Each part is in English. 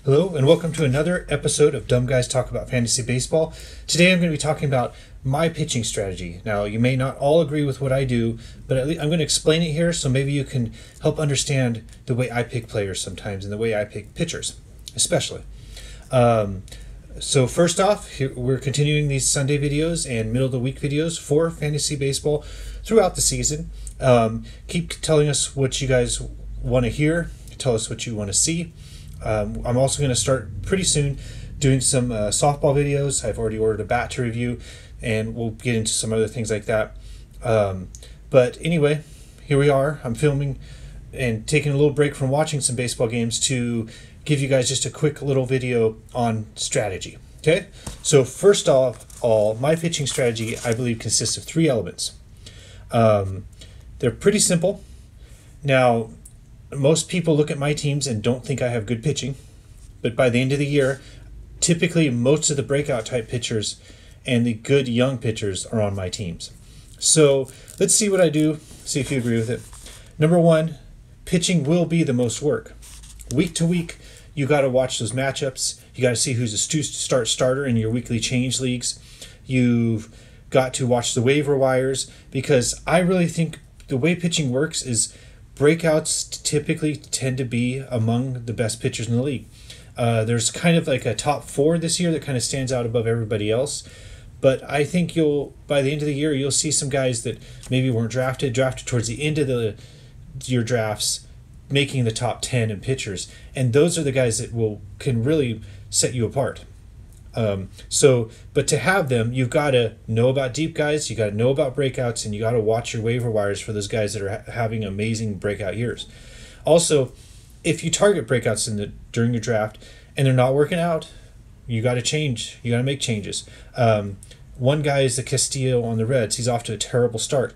Hello, and welcome to another episode of Dumb Guys Talk About Fantasy Baseball. Today I'm going to be talking about my pitching strategy. Now, you may not all agree with what I do, but at least I'm going to explain it here so maybe you can help understand the way I pick players sometimes and the way I pick pitchers, especially. So first off, we're continuing these Sunday videos and middle of the week videos for fantasy baseball throughout the season. Keep telling us what you guys want to hear. Tell us what you want to see. I'm also going to start pretty soon doing some softball videos. I've already ordered a bat to review, and we'll get into some other things like that. But anyway, here we are. I'm filming and taking a little break from watching some baseball games to give you guys just a quick little video on strategy. Okay? So first off, my pitching strategy, I believe, consists of three elements. They're pretty simple. Now, most people look at my teams and don't think I have good pitching, but by the end of the year, typically most of the breakout type pitchers and the good young pitchers are on my teams. So let's see what I do, see if you agree with it. Number one, pitching will be the most work. Week to week, you got to watch those matchups. You got to see who's a starter in your weekly change leagues. You've got to watch the waiver wires, because I really think the way pitching works is breakouts typically tend to be among the best pitchers in the league. There's kind of like a top four this year that kind of stands out above everybody else. But I think by the end of the year, you'll see some guys that maybe weren't drafted towards the end of your drafts, making the top 10 in pitchers. And those are the guys that can really set you apart. But to have them, you've got to know about deep guys, you got to know about breakouts, and you got to watch your waiver wires for those guys that are having amazing breakout years. Also, if you target breakouts during your draft and they're not working out, you got to change. You got to make changes. One guy is the Castillo on the Reds. He's off to a terrible start,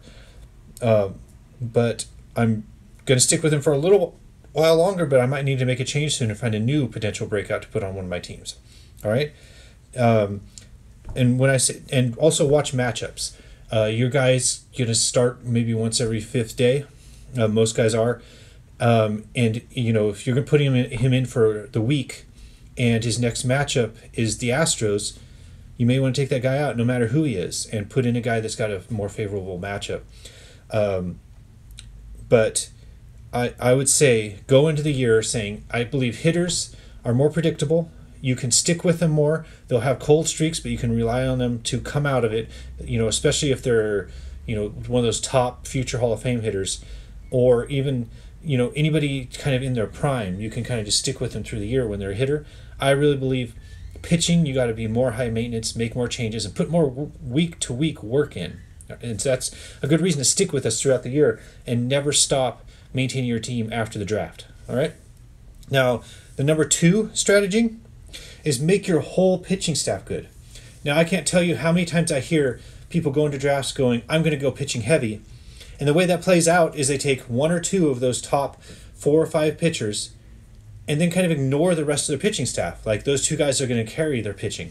but I'm going to stick with him for a little while longer. But I might need to make a change soon and find a new potential breakout to put on one of my teams. All right. And when I say, and also watch matchups. Your guy's gonna start maybe once every fifth day. Most guys are, and if you're gonna put him in for the week, and his next matchup is the Astros, you may want to take that guy out, no matter who he is, and put in a guy that's got a more favorable matchup. But I would say go into the year saying I believe hitters are more predictable. You can stick with them more. They'll have cold streaks, but you can rely on them to come out of it, especially if they're, one of those top future Hall of Fame hitters, or even, anybody kind of in their prime. You can kind of just stick with them through the year when they're a hitter. I really believe pitching, you got to be more high maintenance, make more changes, and put more week-to-week work in. And that's a good reason to stick with us throughout the year and never stop maintaining your team after the draft. All right? Now, the number two strategy is make your whole pitching staff good. Now, I can't tell you how many times I hear people go into drafts going, I'm going to go pitching heavy. And the way that plays out is they take one or two of those top 4 or 5 pitchers and then kind of ignore the rest of their pitching staff. Like, those two guys are going to carry their pitching.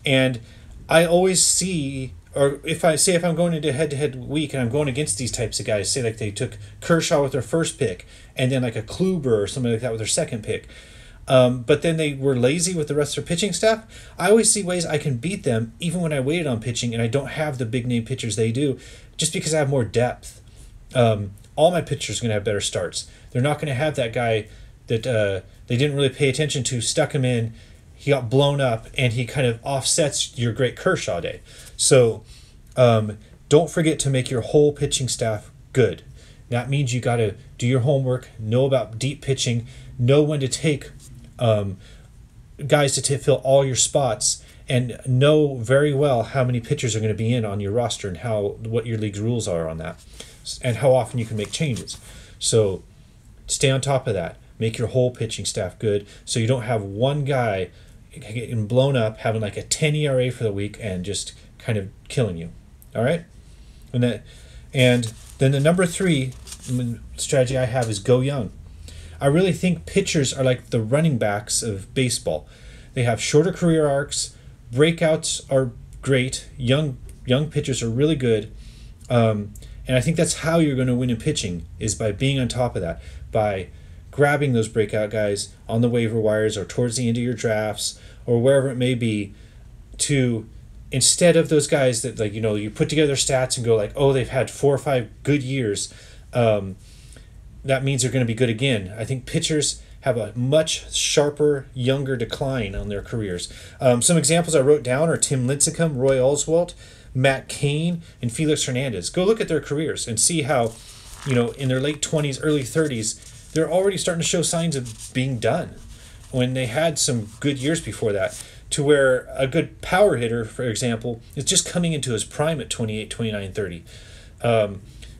And I always see, or if I'm going into head-to-head week and I'm going against these types of guys, say like they took Kershaw with their first pick and then like a Kluber or something like that with their second pick, but then they were lazy with the rest of their pitching staff, I always see ways I can beat them even when I waited on pitching and I don't have the big name pitchers they do, just because I have more depth. All my pitchers are going to have better starts. They're not going to have that guy that they didn't really pay attention to, stuck him in, he got blown up, and he kind of offsets your great Kershaw day. So don't forget to make your whole pitching staff good. That means you got to do your homework, know about deep pitching, know when to take guys to fill all your spots, and know very well how many pitchers are going to be in on your roster and what your league's rules are on that, and how often you can make changes. So stay on top of that. Make your whole pitching staff good so you don't have one guy getting blown up, having like a 10 ERA for the week and just kind of killing you. All right? And then the number 3 strategy I have is go young. I really think pitchers are like the running backs of baseball. They have shorter career arcs. Breakouts are great. Young pitchers are really good. And I think that's how you're going to win in pitching, is by being on top of that, by grabbing those breakout guys on the waiver wires or towards the end of your drafts or wherever it may be, to instead of those guys that, like, you put together stats and go like, oh, they've had 4 or 5 good years, that means they're going to be good again. I think pitchers have a much sharper, younger decline on their careers. Some examples I wrote down are Tim Lincecum, Roy Oswalt, Matt Cain, and Felix Hernandez. Go look at their careers and see how, in their late 20s, early 30s, they're already starting to show signs of being done when they had some good years before that, to where a good power hitter, for example, is just coming into his prime at 28, 29, 30.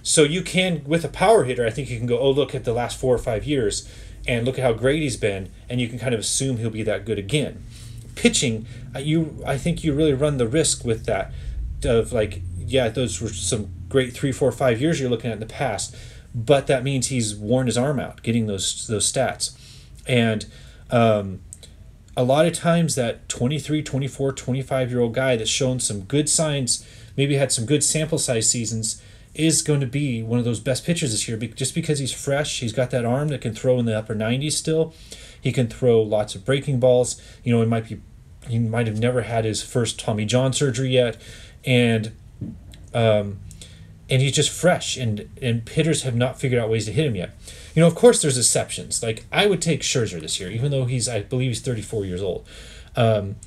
So you can, with a power hitter, I think you can go, oh, look at the last 4 or 5 years and look at how great he's been, and you can kind of assume he'll be that good again. Pitching, I think you really run the risk with that of like, yeah, those were some great 3, 4, 5 years you're looking at in the past, but that means he's worn his arm out getting those stats. And a lot of times that 23, 24, 25-year-old guy that's shown some good signs, maybe had some good sample size seasons, is going to be one of those best pitchers this year, just because he's fresh. He's got that arm that can throw in the upper 90s still. He can throw lots of breaking balls. He might have never had his first Tommy John surgery yet, and he's just fresh, and hitters have not figured out ways to hit him yet. Of course there's exceptions. Like, I would take Scherzer this year, even though I believe he's 34 years old. Hall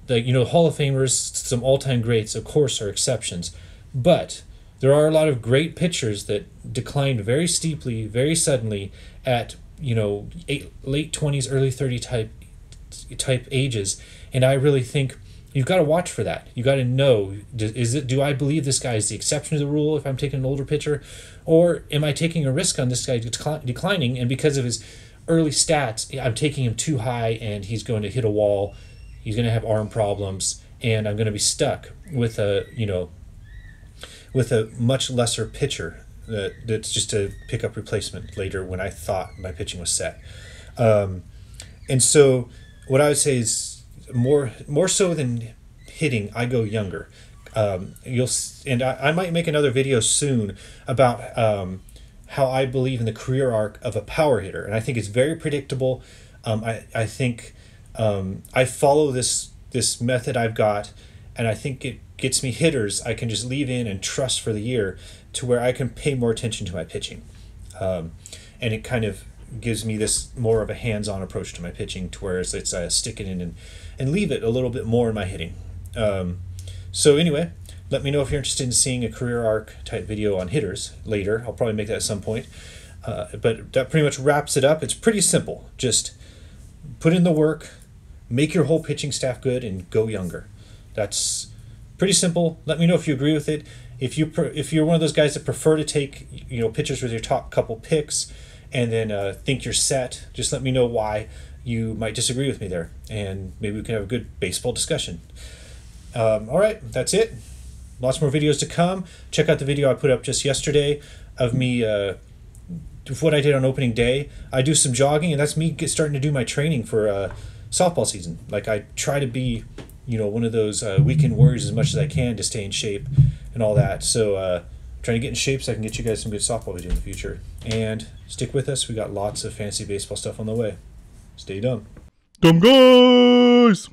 of Famers, some all-time greats, of course, are exceptions, but there are a lot of great pitchers that declined very steeply, very suddenly at late 20s, early 30 type ages, and I really think you've got to watch for that. You got to know, do I believe this guy is the exception to the rule if I'm taking an older pitcher, or am I taking a risk on this guy declining, and because of his early stats, I'm taking him too high and he's going to hit a wall, he's going to have arm problems, and I'm going to be stuck with a much lesser pitcher that's just to pick up replacement later when I thought my pitching was set. And so what I would say is more so than hitting, I go younger. I might make another video soon about how I believe in the career arc of a power hitter, and I think it's very predictable. I think I follow this method I've got, and I think it gets me hitters I can just leave in and trust for the year, to where I can pay more attention to my pitching, and it kind of gives me this more of a hands-on approach to my pitching, to where it's stick it in and leave it a little bit more in my hitting. So anyway, let me know if you're interested in seeing a career arc type video on hitters later. I'll probably make that at some point. But that pretty much wraps it up. It's pretty simple. Just put in the work, make your whole pitching staff good, and go younger. That's pretty simple. Let me know if you agree with it. If you're one of those guys that prefer to take pitchers with your top couple picks and then think you're set, just let me know why you might disagree with me there, and maybe we can have a good baseball discussion. All right, that's it. Lots more videos to come. Check out the video I put up just yesterday of me what I did on opening day. I do some jogging, and that's me starting to do my training for softball season. Like, I try to be one of those weekend warriors as much as I can to stay in shape and all that. So trying to get in shape so I can get you guys some good softball video in the future. And stick with us. We got lots of fantasy baseball stuff on the way. Stay dumb. Dumb guys!